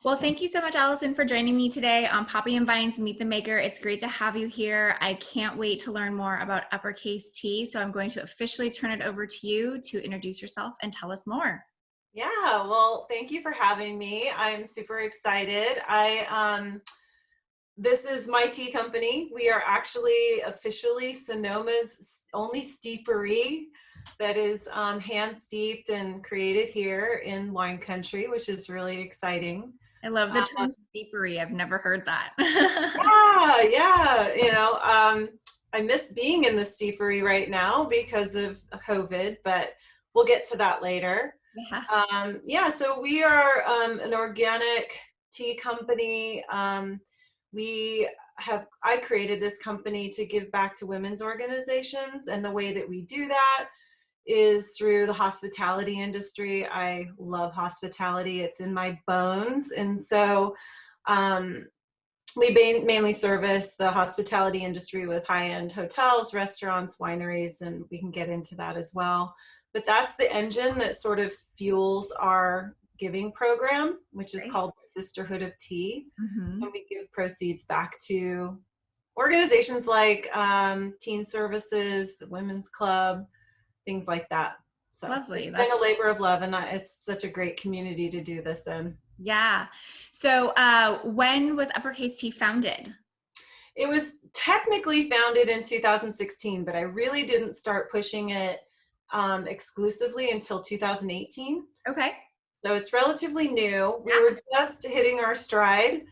Well, thank you so much, Alison, for joining me today on Poppy and Vine's Meet the Maker. It's great to have you here. I can't wait to learn more about Uppercase Tea, so I'm going to officially turn it over to you to introduce yourself and tell us more. Yeah, well, thank you for having me. I'm super excited. This is my tea company. We are actually officially Sonoma's only steepery that is hand steeped and created here in wine country, which is really exciting. I love the term steepery. I've never heard that. Yeah. I miss being in the steepery right now because of COVID, but we'll get to that later. Yeah. So we are an organic tea company. I created this company to give back to women's organizations, and the way that we do that is through the hospitality industry. I love hospitality. It's in my bones. And so um, we mainly service the hospitality industry with high-end hotels, restaurants, wineries, and we can get into that as well. But that's the engine that sort of fuels our giving program, which is Great. called Sisterhood of Tea. Mm-hmm. And we give proceeds back to organizations like Teen Services, the Women's Club, things like that. So it's Lovely. been That's a labor of love, and it's such a great community to do this in. yeah. So, when was Uppercase Tea founded? It was technically founded in 2016, but I really didn't start pushing it exclusively until 2018. Okay. So it's relatively new. We Yeah. were just hitting our stride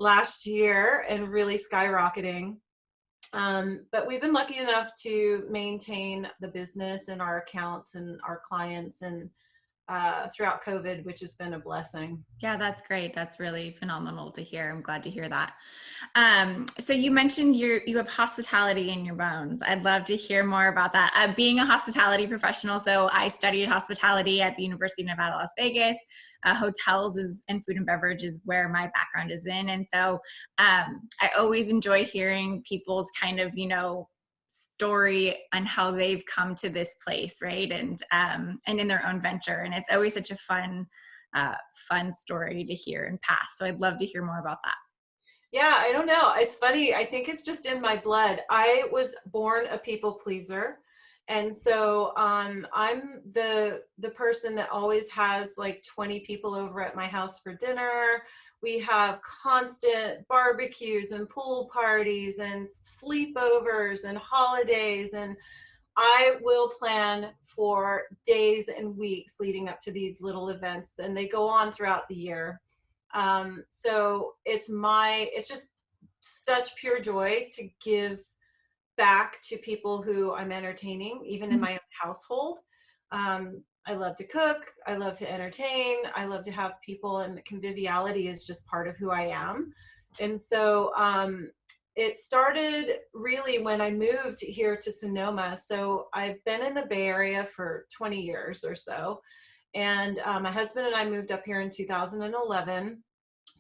last year and really skyrocketing. But we've been lucky enough to maintain the business and our accounts and our clients and throughout COVID, which has been a blessing. Yeah, that's great. That's really phenomenal to hear. I'm glad to hear that. So you mentioned you have hospitality in your bones. I'd love to hear more about that. Being a hospitality professional, so I studied hospitality at the University of Nevada, Las Vegas. And food and beverage is where my background is in, and so I always enjoy hearing people's kind of story on how they've come to this place, right? And in their own venture, and it's always such a fun story to hear and path. So I'd love to hear more about that. Yeah, I don't know. It's funny. I think it's just in my blood. I was born a people pleaser. And so I'm the person that always has like 20 people over at my house for dinner. We have constant barbecues and pool parties and sleepovers and holidays. And I will plan for days and weeks leading up to these little events, and they go on throughout the year. So it's just such pure joy to give back to people who I'm entertaining, even in my own household. I love to cook. I love to entertain. I love to have people, and conviviality is just part of who I am. And so it started really when I moved here to Sonoma. So I've been in the Bay Area for 20 years or so. And my husband and I moved up here in 2011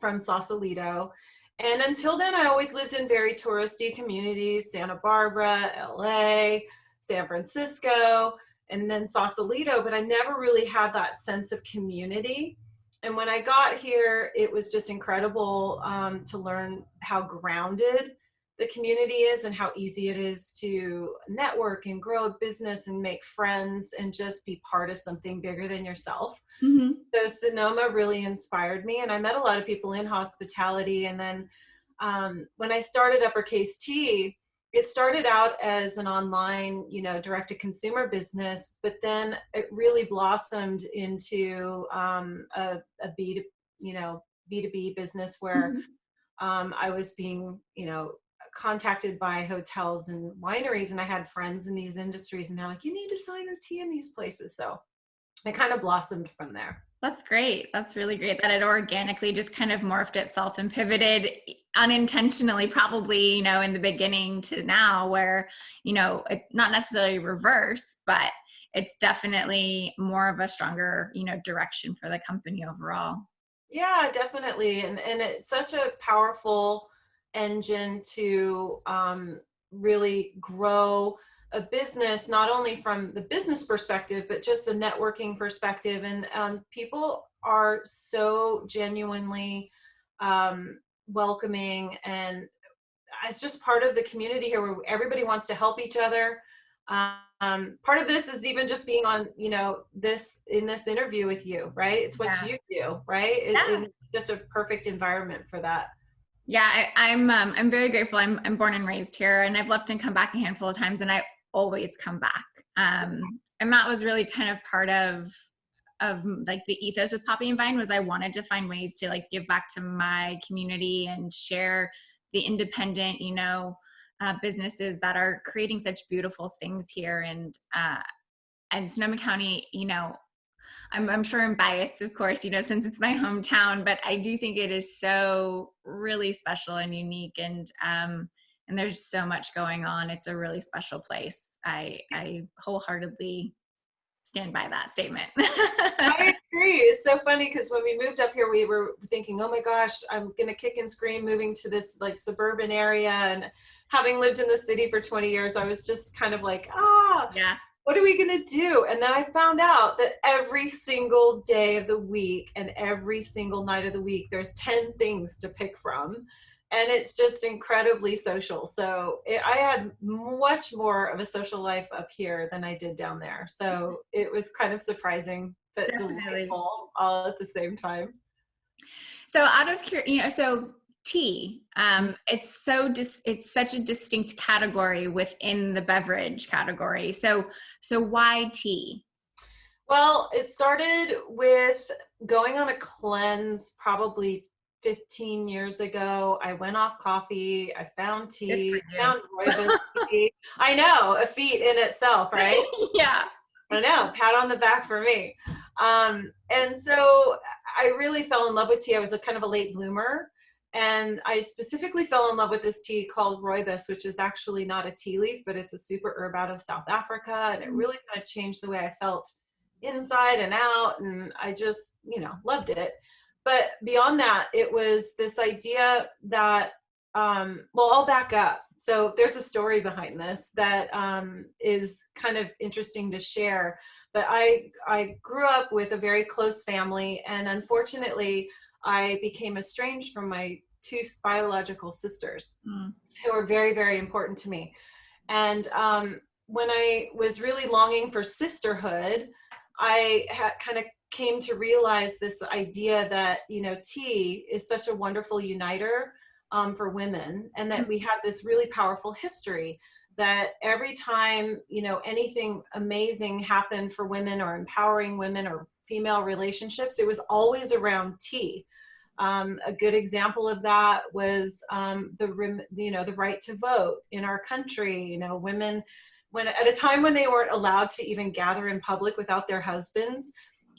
from Sausalito. And until then, I always lived in very touristy communities: Santa Barbara, LA, San Francisco, and then Sausalito. But I never really had that sense of community. And when I got here, it was just incredible to learn how grounded the community is and how easy it is to network and grow a business and make friends and just be part of something bigger than yourself. Mm-hmm. So Sonoma really inspired me, and I met a lot of people in hospitality. And then when I started Uppercase Tea, it started out as an online, direct-to-consumer business, but then it really blossomed into a B2B business where Mm-hmm. I was being, contacted by hotels and wineries, and I had friends in these industries, and they're like, "You need to sell your tea in these places." So it kind of blossomed from there. That's great. That's really great that it organically just kind of morphed itself and pivoted unintentionally, probably, in the beginning to now where, not necessarily reverse, but it's definitely more of a stronger, direction for the company overall. Yeah, definitely. And it's such a powerful engine to really grow a business, not only from the business perspective, but just a networking perspective. And people are so genuinely welcoming, and it's just part of the community here where everybody wants to help each other. Part of this is even just being on, this interview with you, right? It's what you do, right? It's just a perfect environment for that. Yeah, I'm very grateful. I'm born and raised here, and I've left and come back a handful of times, and I always come back. And that was really kind of part of like the ethos with Poppy and Vine, was I wanted to find ways to like give back to my community and share the independent, businesses that are creating such beautiful things here. And Sonoma County, I'm sure I'm biased, of course, since it's my hometown, but I do think it is so really special and unique, and there's so much going on. It's a really special place. I wholeheartedly stand by that statement. I agree. It's so funny because when we moved up here, we were thinking, oh my gosh, I'm going to kick and scream moving to this like suburban area. And having lived in the city for 20 years, I was just kind of like, yeah. What are we going to do? And then I found out that every single day of the week and every single night of the week, there's 10 things to pick from. And it's just incredibly social. So I had much more of a social life up here than I did down there. So it was kind of surprising, but delightful all at the same time. So out of so tea, it's such a distinct category within the beverage category. So why tea? Well, it started with going on a cleanse probably 15 years ago. I went off coffee. I found tea. Found rooibos tea. I know, a feat in itself, right? Yeah. I know, pat on the back for me. And so I really fell in love with tea. I was a kind of a late bloomer. And I specifically fell in love with this tea called rooibos, which is actually not a tea leaf, but it's a super herb out of South Africa. And it really kind of changed the way I felt inside and out. And I just, loved it. But beyond that, it was this idea that, I'll back up. So there's a story behind this that is kind of interesting to share. But I grew up with a very close family, and unfortunately, I became estranged from my two biological sisters, who were very, very important to me. And when I was really longing for sisterhood, I kind of came to realize this idea that, tea is such a wonderful uniter for women, and that we had this really powerful history that every time, anything amazing happened for women or empowering women or female relationships, it was always around tea. A good example of that was the right to vote in our country. Women, when at a time when they weren't allowed to even gather in public without their husbands,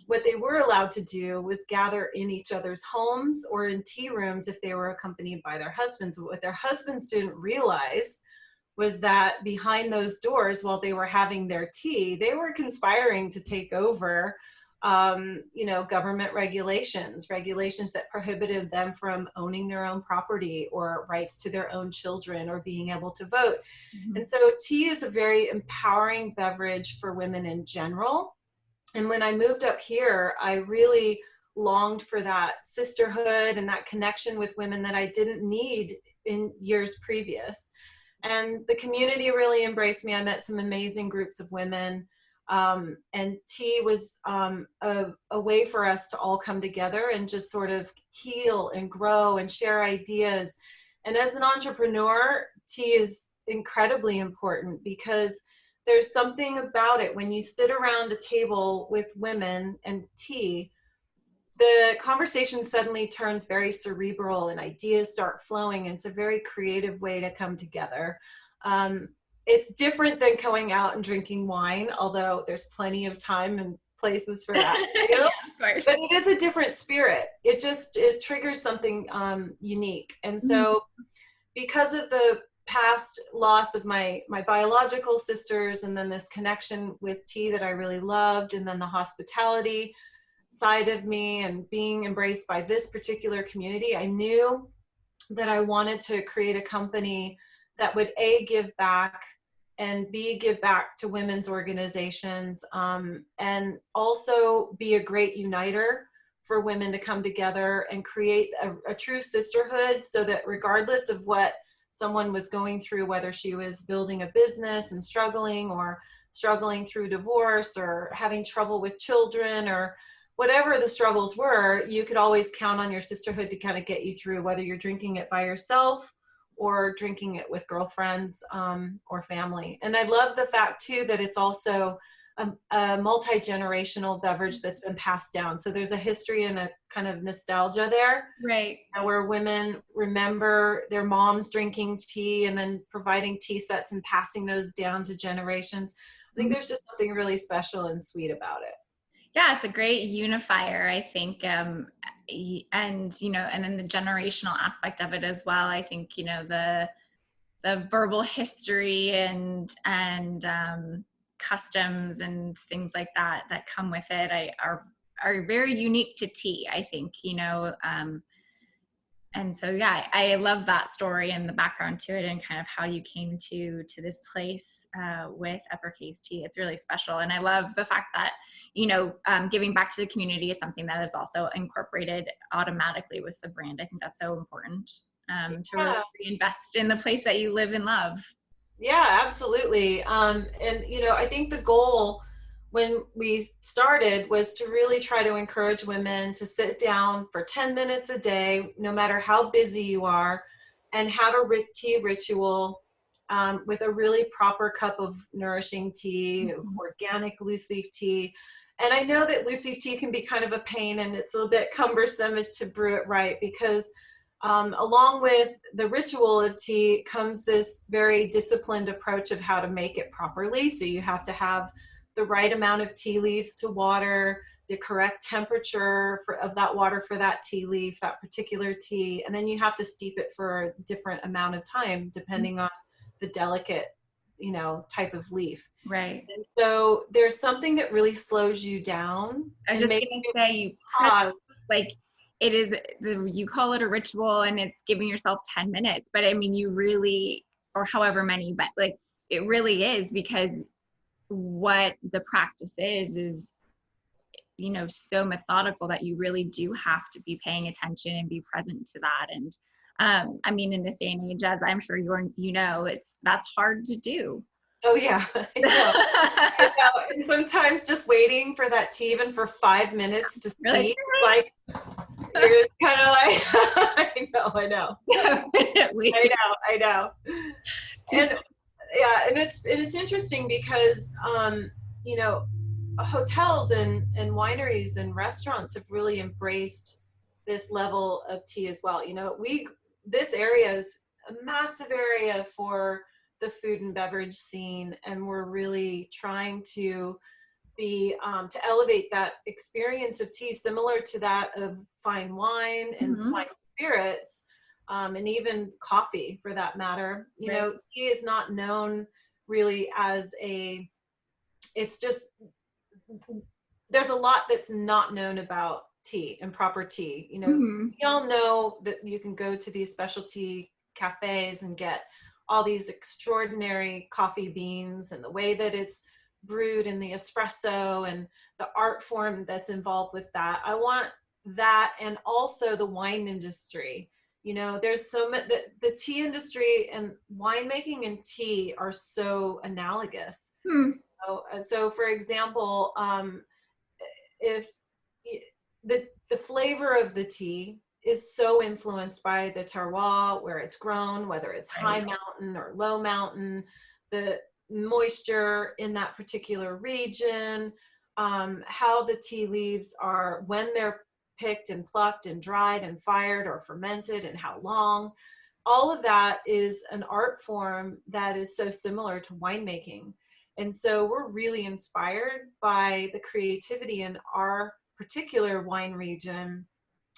what they were allowed to do was gather in each other's homes or in tea rooms if they were accompanied by their husbands. But what their husbands didn't realize was that behind those doors, while they were having their tea, they were conspiring to take over government regulations that prohibited them from owning their own property or rights to their own children or being able to vote. Mm-hmm. And so tea is a very empowering beverage for women in general. And when I moved up here, I really longed for that sisterhood and that connection with women that I didn't need in years previous. And the community really embraced me. I met some amazing groups of women. And tea was a way for us to all come together and just sort of heal and grow and share ideas. And as an entrepreneur, tea is incredibly important because there's something about it. When you sit around a table with women and tea, the conversation suddenly turns very cerebral and ideas start flowing. And it's a very creative way to come together. It's different than going out and drinking wine, although there's plenty of time and places for that. Yeah, of course. But it is a different spirit. It triggers something unique. And so because of the past loss of my biological sisters, and then this connection with tea that I really loved, and then the hospitality side of me and being embraced by this particular community, I knew that I wanted to create a company that would give back and give back to women's organizations, and also be a great uniter for women to come together and create a true sisterhood, so that regardless of what someone was going through, whether she was building a business and struggling, or struggling through divorce, or having trouble with children, or whatever the struggles were, you could always count on your sisterhood to kind of get you through, whether you're drinking it by yourself or drinking it with girlfriends, or family. And I love the fact too that it's also a multi-generational beverage that's been passed down. So there's a history and a kind of nostalgia there, Right. where women remember their moms drinking tea and then providing tea sets and passing those down to generations. I think there's just something really special and sweet about it. Yeah, it's a great unifier, I think. And, and then the generational aspect of it as well. I think, the verbal history and customs and things like that come with it are very unique to tea, I think, and so, yeah, I love that story and the background to it, and kind of how you came to this place with Uppercase Tea. It's really special. And I love the fact that, giving back to the community is something that is also incorporated automatically with the brand. I think that's so important, to really reinvest in the place that you live and love. Yeah, absolutely. And, I think the goal when we started was to really try to encourage women to sit down for 10 minutes a day, no matter how busy you are, and have a tea ritual, with a really proper cup of nourishing tea, organic loose leaf tea. And I know that loose leaf tea can be kind of a pain, and it's a little bit cumbersome to brew it right, because along with the ritual of tea comes this very disciplined approach of how to make it properly. So you have to have the right amount of tea leaves to water, the correct temperature of that water for that tea leaf, that particular tea, and then you have to steep it for a different amount of time depending on the delicate, type of leaf. Right. And so there's something that really slows you down. I was just going to say, you pause. Like, it is, you call it a ritual and it's giving yourself 10 minutes, but I mean, you really, or however many, but like, it really is, because what the practice is, so methodical that you really do have to be paying attention and be present to that. And I mean, in this day and age, as I'm sure that's hard to do. Oh yeah, I know. I know. And sometimes just waiting for that tea even for 5 minutes to steep, like, you're kind of like, I know. Definitely. I know. And yeah, and it's interesting because, hotels and wineries and restaurants have really embraced this level of tea as well. This area is a massive area for the food and beverage scene, and we're really trying to to elevate that experience of tea, similar to that of fine wine and fine spirits, and even coffee for that matter. Right. Tea is not known really as it's just, there's a lot that's not known about tea and proper tea. We all know that you can go to these specialty cafes and get all these extraordinary coffee beans, and the way that it's brewed in the espresso and the art form that's involved with that. I want that. And also the wine industry. There's so much, the tea industry and winemaking and tea are so analogous. So for example, if the flavor of the tea is so influenced by the terroir, where it's grown, whether it's high mountain or low mountain, the moisture in that particular region, how the tea leaves are, when they're picked and plucked and dried and fired or fermented, and how long. All of that is an art form that is so similar to winemaking. And so we're really inspired by the creativity in our particular wine region.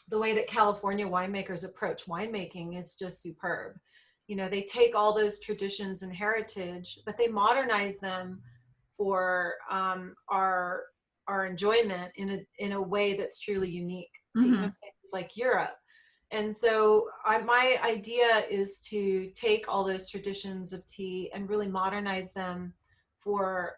The way that California winemakers approach winemaking is just superb. They take all those traditions and heritage, but they modernize them for our enjoyment in a way that's truly unique to even places like Europe. And so my idea is to take all those traditions of tea and really modernize them for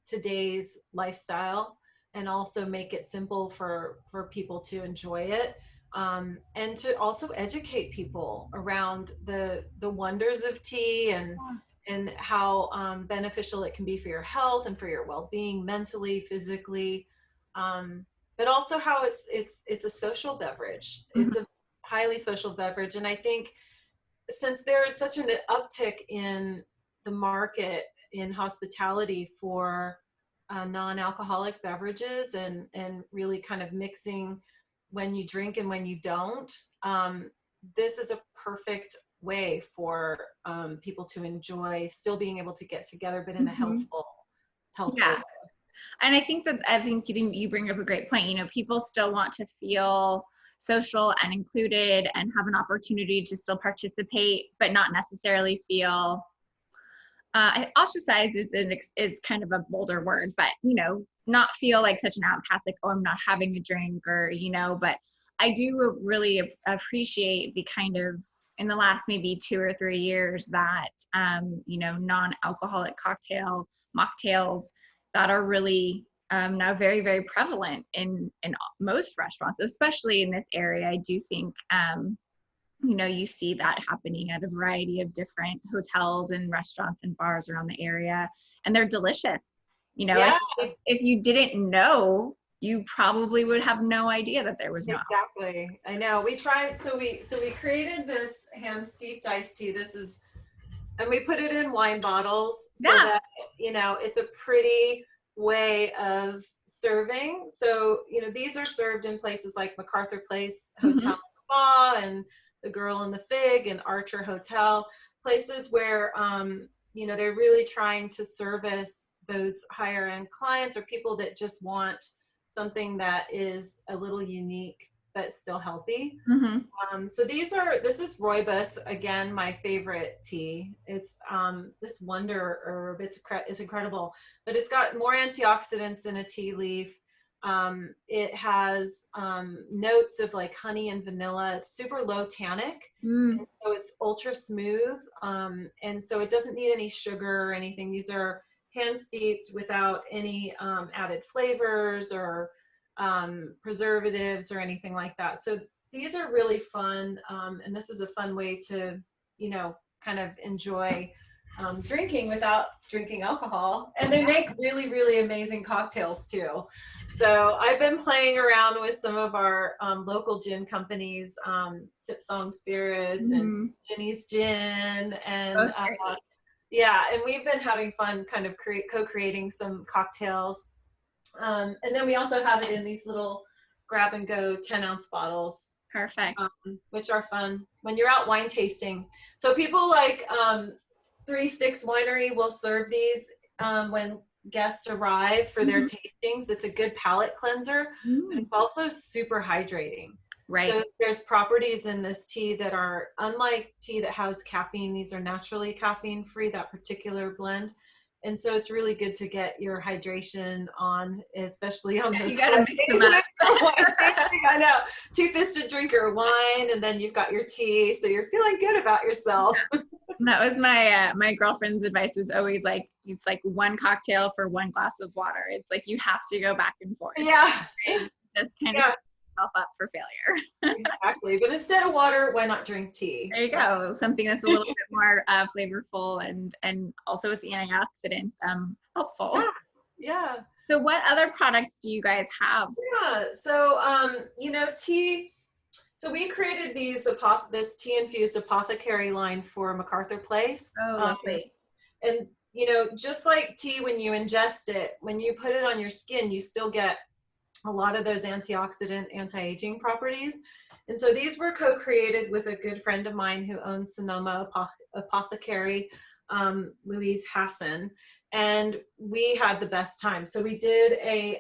today's lifestyle, and also make it simple for people to enjoy it, and to also educate people around the wonders of tea, and how beneficial it can be for your health and for your well-being, mentally, physically, but also how it's a social beverage. Mhm. It's a highly social beverage, and I think since there is such an uptick in the market in hospitality for non-alcoholic beverages, and really kind of mixing when you drink and when you don't, this is a perfect way for people to enjoy still being able to get together, but in a Mhm. healthful Yeah. way. And I think you bring up a great point. You know, people still want to feel social and included and have an opportunity to still participate, but not necessarily feel ostracized is kind of a bolder word, but you know, not feel like such an outcast, like, oh, I'm not having a drink, or you know. But I do really appreciate the kind of, in the last maybe 2 or 3 years, that you know, non-alcoholic mocktails that are really now very, very prevalent in most restaurants, especially in this area. I do think you know, you see that happening at a variety of different hotels and restaurants and bars around the area, and they're delicious. You know, Yeah, if you didn't know, you probably would have no idea that there was no. exactly. I know. We tried, so we created this hand steeped iced tea. This is, and we put it in wine bottles so Yeah. that, you know, it's a pretty way of serving. So, you know, these are served in places like MacArthur Place Hotel Mm-hmm. and Spa, and the Girl and the Fig and Archer Hotel, places where you know, they're really trying to service those higher end clients, or people that just want something that is a little unique but still healthy. Mm-hmm. So this is rooibos, again, my favorite tea. It's this wonder herb. It's incredible, but it's got more antioxidants than a tea leaf. It has notes of like honey and vanilla. It's super low tannic, Mm. and so it's ultra smooth. And so it doesn't need any sugar or anything. These are hand steeped without any added flavors or preservatives or anything like that. So these are really fun, and this is a fun way to, you know, kind of enjoy drinking without drinking alcohol. And they make really, really amazing cocktails too. So I've been playing around with some of our local gin companies, Sip Song Spirits and Mm-hmm. Ginny's Gin, and Both great. yeah, and we've been having fun kind of co-creating some cocktails. And then we also have it in these little grab and go 10-ounce bottles, Perfect. which are fun when you're out wine tasting. So people like Three Sticks Winery will serve these when guests arrive for their Mm-hmm. tastings. It's a good palate cleanser, but Mm. it's also super hydrating. Right. So there's properties in this tea that are unlike tea that has caffeine. These are naturally caffeine free, that particular blend. And so it's really good to get your hydration on, especially on those You got to mix them days up. when wine tasting. I know, two-fisted drinker of wine, and then you've got your tea, so you're feeling good about yourself. That was my girlfriend's advice, was always like, it's like one cocktail for one glass of water. It's like you have to go back and forth. Yeah, And just kind of yeah, set yourself up for failure. exactly. But instead of water, why not drink tea? There you go. Something that's a little bit more flavorful, and also with the antioxidants helpful. Yeah, yeah. So what other products do you guys have? Yeah. So, you know, tea. So we created this tea infused apothecary line for MacArthur Place. Oh, lovely. And, you know, just like tea, when you ingest it, when you put it on your skin, you still get a lot of those antioxidant, anti-aging properties. And so these were co-created with a good friend of mine who owns Sonoma Apothecary, Louise Hassan. And we had the best time. So we did a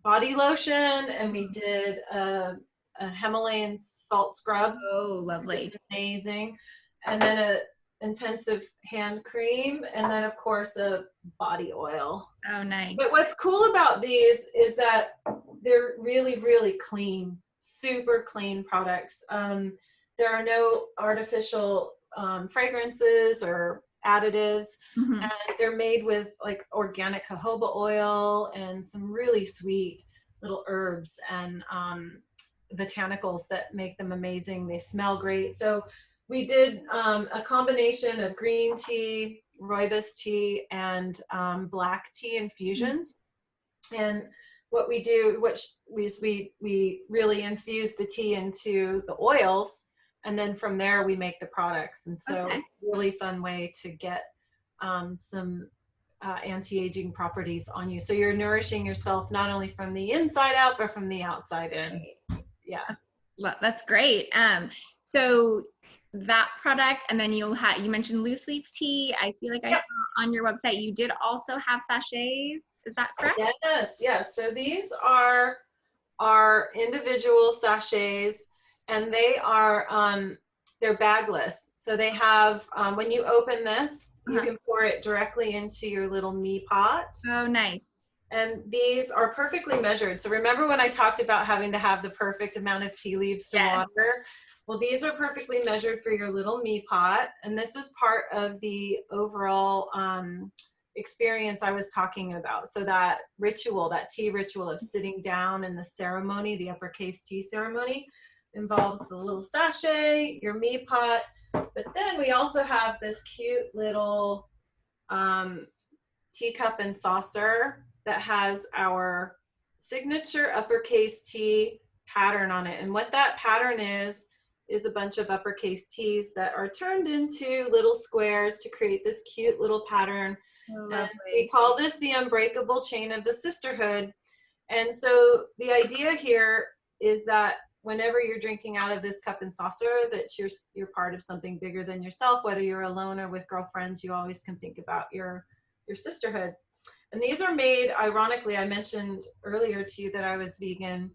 body lotion, and we did a Himalayan salt scrub. Oh, lovely. Amazing. And then a intensive hand cream, and then of course a body oil. Oh, nice. But what's cool about these is that they're really, really clean. super clean products. There are no artificial fragrances or additives, Mm-hmm. and they're made with like organic jojoba oil and some really sweet little herbs and botanicals that make them amazing. They smell great. So we did a combination of green tea, rooibos tea, and black tea infusions. And what we do, which is we really infuse the tea into the oils, and then from there we make the products. And so Okay. really fun way to get some anti-aging properties on you. So you're nourishing yourself not only from the inside out, but from the outside in. Yeah. Well, that's great. So that product, and then you mentioned loose leaf tea. I feel like I Yep. saw on your website you did also have sachets. Is that correct? Yes. So these are our individual sachets, and they are they're bagless. So they have when you open this, you can pour it directly into your little mee pot. Oh, nice. And these are perfectly measured. So remember when I talked about having to have the perfect amount of tea leaves to water? Well, these are perfectly measured for your little mee pot. And this is part of the overall experience I was talking about. So that ritual, that tea ritual of sitting down in the ceremony, the Uppercase tea ceremony, involves the little sachet, your mee pot. But then we also have this cute little teacup and saucer that has our signature Uppercase tea pattern on it. And what that pattern is a bunch of Uppercase teas that are turned into little squares to create this cute little pattern. Oh, and we call this the unbreakable chain of the sisterhood. And so the idea here is that whenever you're drinking out of this cup and saucer, that you're part of something bigger than yourself. Whether you're alone or with girlfriends, you always can think about your sisterhood. And these are made, ironically, I mentioned earlier to you that I was vegan.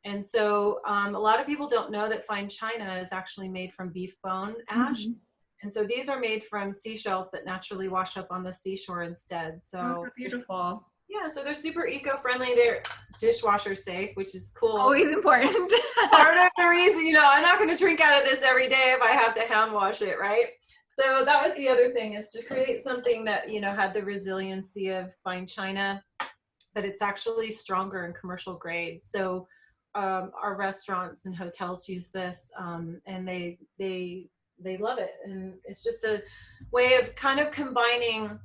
And so a lot of people don't know that fine china is actually made from beef bone ash. Mm-hmm. And so these are made from seashells that naturally wash up on the seashore instead. So beautiful. Yeah, so they're super eco-friendly. They're dishwasher safe, which is cool. Always important. Part of the reason, I'm not going to drink out of this every day if I have to hand wash it, right? So that was the other thing, is to create something that, had the resiliency of fine china, but it's actually stronger in commercial grade. So our restaurants and hotels use this, and they love it. And it's just a way of kind of combining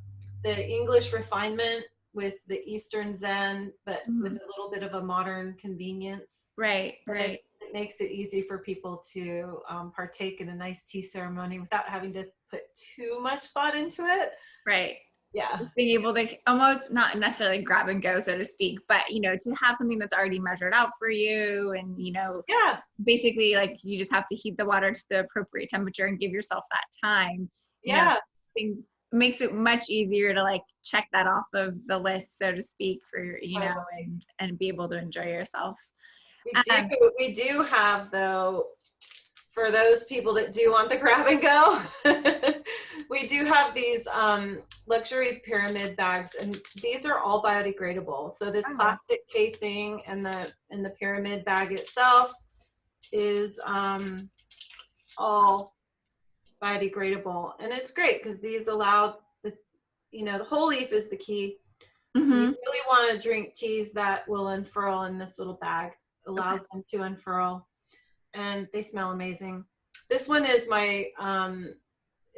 the English refinement with the Eastern Zen, but with a little bit of a modern convenience. Right. It makes it easy for people to partake in a nice tea ceremony without having to put too much thought into it. Right. Yeah. Being able to almost not necessarily grab and go, so to speak, but, to have something that's already measured out for you and, yeah, basically like you just have to heat the water to the appropriate temperature and give yourself that time. Makes it much easier to like check that off of the list, so to speak, for, and be able to enjoy yourself. We do have, though, for those people that do want the grab and go, we do have these luxury pyramid bags, and these are all biodegradable. So this plastic casing and the pyramid bag itself is all biodegradable, and it's great because these allow the whole leaf is the key. You really want to drink teas that will unfurl, in this little bag allows them to unfurl, and they smell amazing. This one is my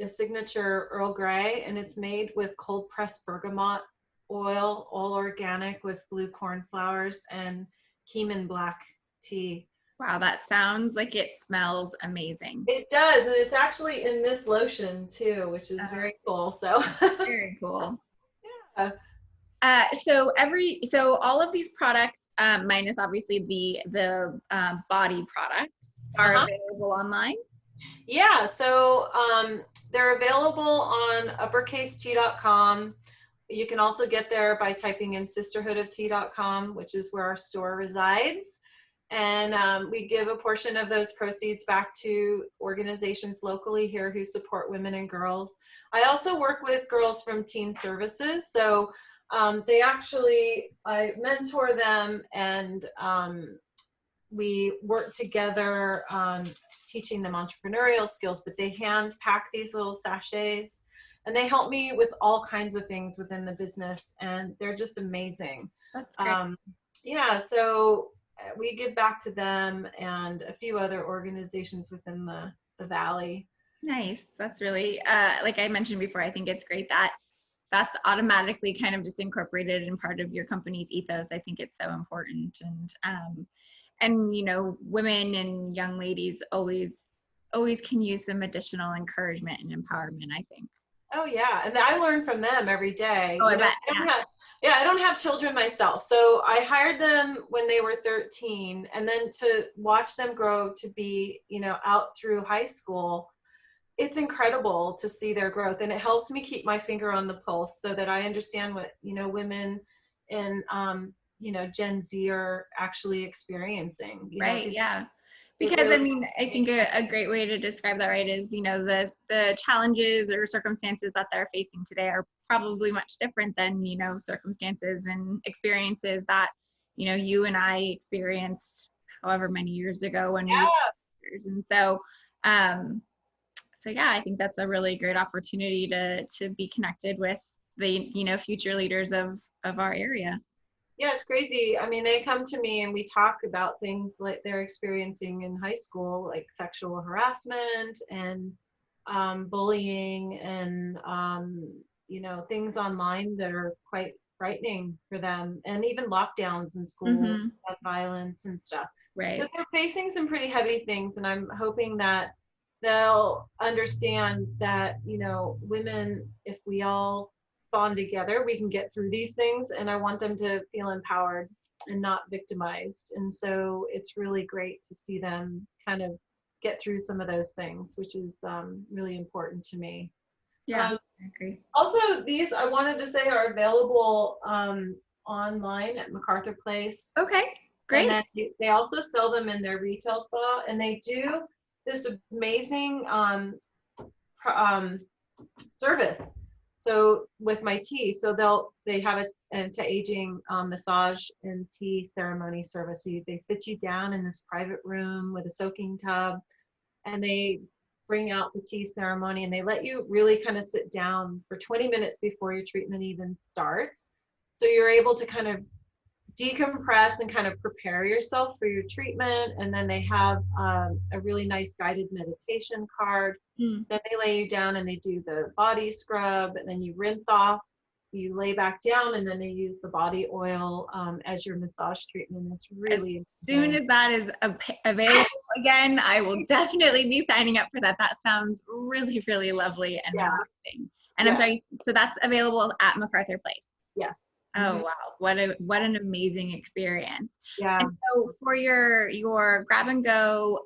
signature Earl Grey, and it's made with cold pressed bergamot oil, all organic, with blue cornflowers and Kilmer black tea. Wow, that sounds like it smells amazing. It does, and it's actually in this lotion too, which is very cool. So very cool. Yeah. So all of these products, minus obviously the body products, are available online. Yeah, so they're available on uppercasetea.com. You can also get there by typing in sisterhoodoftea.com, which is where our store resides. And we give a portion of those proceeds back to organizations locally here who support women and girls. I also work with girls from Teen Services. So I mentor them, and we work together teaching them entrepreneurial skills, but they hand pack these little sachets and they help me with all kinds of things within the business, and they're just amazing. That's great. Yeah, so we give back to them and a few other organizations within the valley. Nice. That's really, like I mentioned before, I think it's great that that's automatically kind of just incorporated in part of your company's ethos. I think it's so important. And you know, women and young ladies always can use some additional encouragement and empowerment, I think. Oh yeah, and I learn from them every day. Oh, You I know, bet. I don't have children myself, so I hired them when they were 13, and then to watch them grow to be, you know, out through high school, it's incredible to see their growth, and it helps me keep my finger on the pulse so that I understand what, you know, women in you know, Gen Z are actually experiencing. You know, Right. 'cause Yeah. it Because I really, mean, I think a great way to describe that, right, is, you know, the challenges or circumstances that they're facing today are probably much different than, you know, circumstances and experiences that, you know, you and I experienced however many years ago when we were teenagers. And so, so yeah, I think that's a really great opportunity to be connected with the, you know, future leaders of our area. yeah, it's crazy. I mean, they come to me and we talk about things like they're experiencing in high school, like sexual harassment and bullying and, you know, things online that are quite frightening for them, and even lockdowns in school, Mm-hmm. violence and stuff. So Right. they're facing some pretty heavy things, and I'm hoping that they'll understand that, you know, women, if we all bond together, we can get through these things. And I want them to feel empowered and not victimized. And so it's really great to see them kind of get through some of those things, which is really important to me. Yeah, I agree. Also, these I wanted to say are available online at MacArthur Place. Okay, And great. then they also sell them in their retail spa, and they do this amazing service. So with my tea, so they have an anti-aging massage and tea ceremony service. So they sit you down in this private room with a soaking tub, and they bring out the tea ceremony, and they let you really kind of sit down for 20 minutes before your treatment even starts. So you're able to kind of decompress and kind of prepare yourself for your treatment. And then they have a really nice guided meditation card. Then they lay you down and they do the body scrub, and then you rinse off, you lay back down, and then they use the body oil as your massage treatment. It's really As soon as that is available again, I will definitely be signing up for that. That sounds really, really lovely and relaxing. And I'm sorry, so that's available at MacArthur Place. Yes. Oh wow, what an amazing experience. Yeah. And so for your grab and go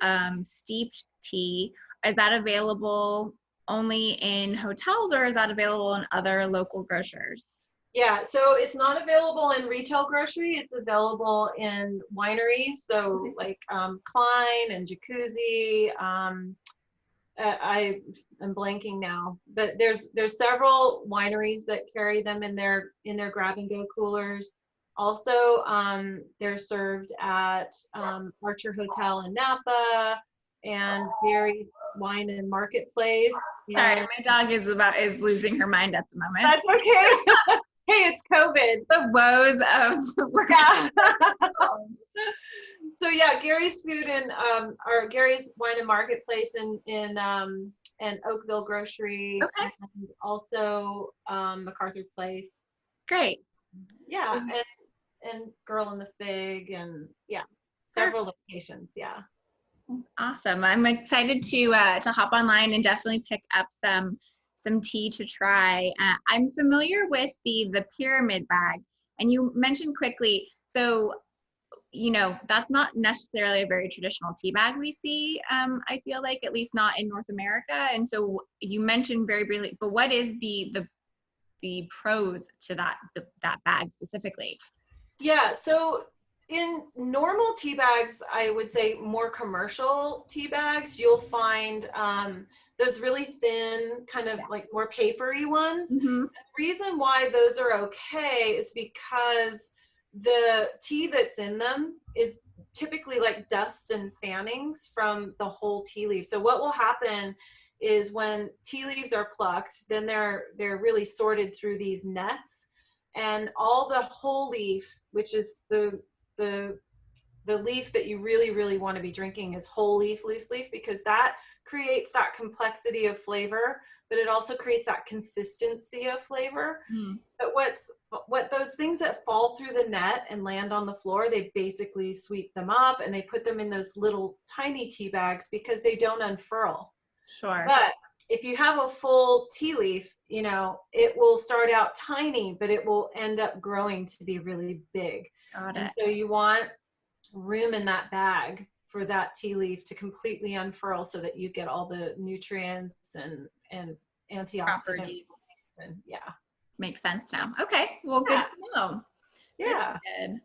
steeped tea, is that available only in hotels, or is that available in other local grocers? Yeah, so it's not available in retail grocery. It's available in wineries. So like Klein and Jacuzzi. I am blanking now, but there's several wineries that carry them in their grab and go coolers. Also, they're served at Archer Hotel in Napa and Gary's Wine and Marketplace. Sorry, my dog is losing her mind at the moment. That's okay. Hey, it's COVID. The woes of work. Yeah. So yeah, Gary's Food and or Gary's Wine and Marketplace in Oakville Grocery, Okay. and also MacArthur Place. Great. Yeah, and Girl in the Fig, and yeah, several locations. Yeah. Awesome. I'm excited to hop online and definitely pick up some tea to try. I'm familiar with the pyramid bag, and you mentioned quickly, so you know, that's not necessarily a very traditional tea bag we see, I feel like, at least not in North America. And so you mentioned very briefly, but what is the pros to that bag specifically? Yeah, so in normal tea bags, I would say more commercial tea bags, you'll find those really thin, kind of like more papery ones. Mm-hmm. The reason why those are okay is because the tea that's in them is typically like dust and fannings from the whole tea leaf. So what will happen is when tea leaves are plucked, then they're really sorted through these nets, and all the whole leaf, which is the leaf that you really want to be drinking, is whole leaf loose leaf, because that creates that complexity of flavor, but it also creates that consistency of flavor. But what those things that fall through the net and land on the floor, they basically sweep them up and they put them in those little tiny tea bags because they don't unfurl. Sure. But if you have a full tea leaf, you know, it will start out tiny, but it will end up growing to be really big. Got And it. so you want room in that bag for that tea leaf to completely unfurl so that you get all the nutrients and antioxidant Properties. and yeah. Makes sense now. Okay. Well, good to know. Yeah. Very good.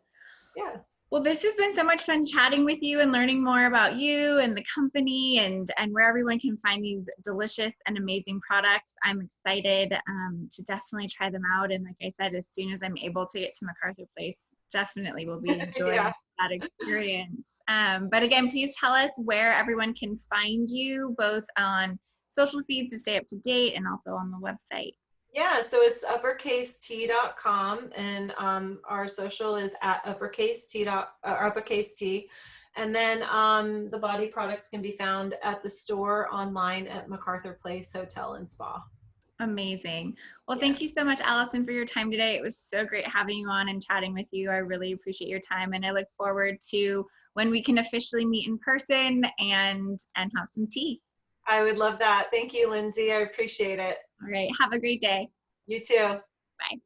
Yeah. Well, this has been so much fun chatting with you and learning more about you and the company and where everyone can find these delicious and amazing products. I'm excited to definitely try them out. And like I said, as soon as I'm able to get to MacArthur Place, definitely will be enjoying that experience. But again, please tell us where everyone can find you, both on social feeds to stay up to date and also on the website. Yeah, so it's uppercasetea.com, and our social is at uppercase tea. And then the body products can be found at the store online at MacArthur Place Hotel and Spa. Amazing. Well, thank you so much, Alison, for your time today. It was so great having you on and chatting with you. I really appreciate your time, and I look forward to when we can officially meet in person and have some tea. I would love that. Thank you, Lindsay. I appreciate it. All right. Have a great day. You too. Bye.